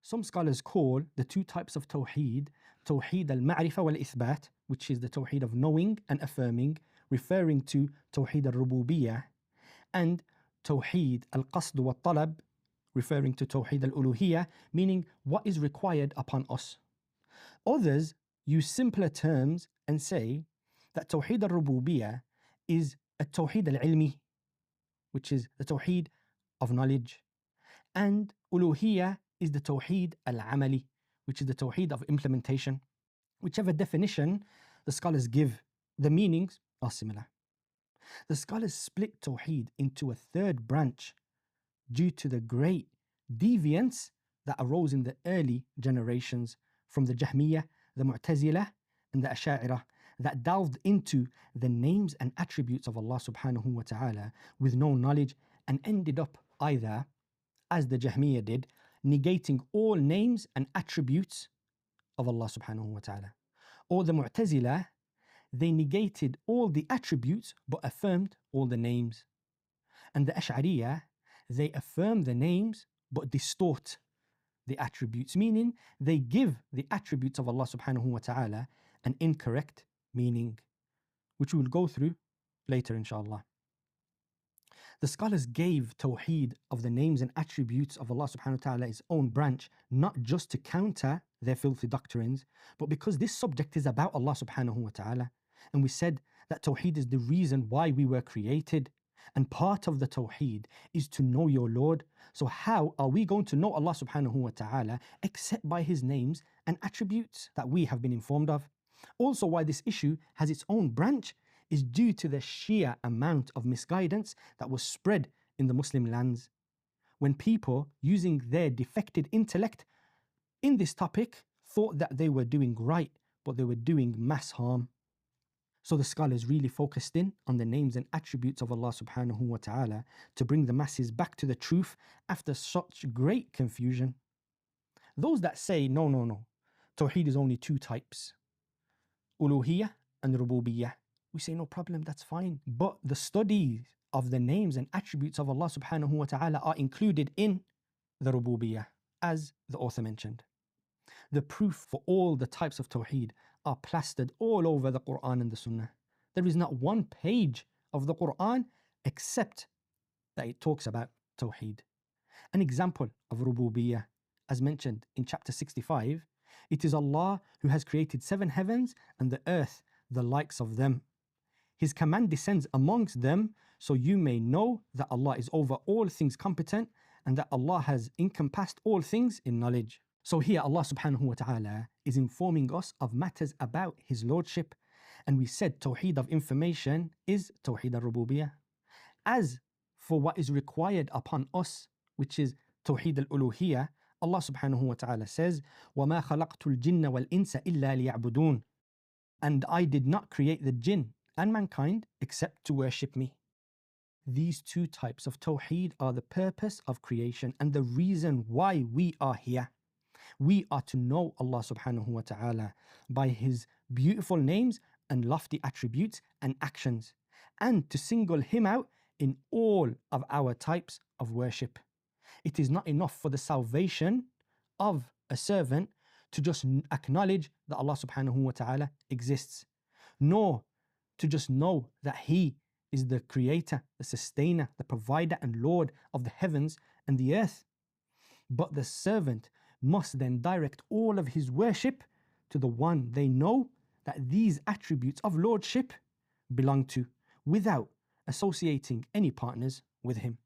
Some scholars call the two types of Tawheed, Tawheed al-Ma'rifa wal-Ithbat, which is the Tawheed of knowing and affirming, referring to Tawheed al-Rububiyyah, and Tawheed al-Qasd wal-Talab, referring to Tawheed al-Uluhiyyah, meaning what is required upon us. Others use simpler terms and say that Tawheed al-Rububiyyah is a Tawheed al-Ilmi, which is the Tawheed of knowledge, and Uluhiyyah is the Tawheed al-Amali, which is the Tawheed of implementation. Whichever definition the scholars give, the meanings are similar. The scholars split Tawheed into a third branch due to the great deviance that arose in the early generations from the Jahmiyyah, the Mu'tazilah, and the Asha'irah that delved into the names and attributes of Allah subhanahu wa ta'ala with no knowledge and ended up either, as the Jahmiyyah did, negating all names and attributes of Allah subhanahu wa ta'ala. Or the Mu'tazilah, they negated all the attributes but affirmed all the names. And the Ash'ariyah, they affirm the names but distort the attributes, meaning they give the attributes of Allah subhanahu wa ta'ala an incorrect meaning, which we will go through later inshallah. The scholars gave Tawheed of the names and attributes of Allah subhanahu wa ta'ala its own branch, not just to counter their filthy doctrines, but because this subject is about Allah subhanahu wa ta'ala. And we said that Tawheed is the reason why we were created. And part of the Tawheed is to know your Lord. So how are we going to know Allah subhanahu wa ta'ala except by His names and attributes that we have been informed of? Also, why this issue has its own branch is due to the sheer amount of misguidance that was spread in the Muslim lands, when people using their defected intellect in this topic thought that they were doing right, but they were doing mass harm. So the scholars really focused in on the names and attributes of Allah subhanahu wa ta'ala to bring the masses back to the truth after such great confusion. Those that say, no, Tawheed is only two types, Uluhiyyah and Rububiyyah, we say no problem, that's fine. But the studies of the names and attributes of Allah subhanahu wa ta'ala are included in the Rububiyyah, as the author mentioned. The proof for all the types of Tawheed are plastered all over the Quran and the Sunnah. There is not one page of the Quran except that it talks about Tawheed. An example of Rububiyyah, as mentioned in chapter 65, it is Allah who has created 7 heavens and the earth, the likes of them. His command descends amongst them, so you may know that Allah is over all things competent and that Allah has encompassed all things in knowledge. So here Allah subhanahu wa ta'ala is informing us of matters about His Lordship, and we said Tawheed of information is Tawheed al-Rububiyyah. As for what is required upon us, which is Tawheed al-Uluhiyyah, Allah subhanahu wa ta'ala says, وَمَا خَلَقْتُ الْجِنَّ وَالْإِنسَ إِلَّا لِيَعْبُدُونَ. And I did not create the jinn and mankind except to worship me. These two types of Tawheed are the purpose of creation and the reason why we are here. We are to know Allah subhanahu wa ta'ala by His beautiful names and lofty attributes and actions, and to single Him out in all of our types of worship. It is not enough for the salvation of a servant to just acknowledge that Allah subhanahu wa ta'ala exists, nor to just know that He is the creator, the sustainer, the provider and Lord of the heavens and the earth. But the servant must then direct all of his worship to the one they know that these attributes of lordship belong to, without associating any partners with Him.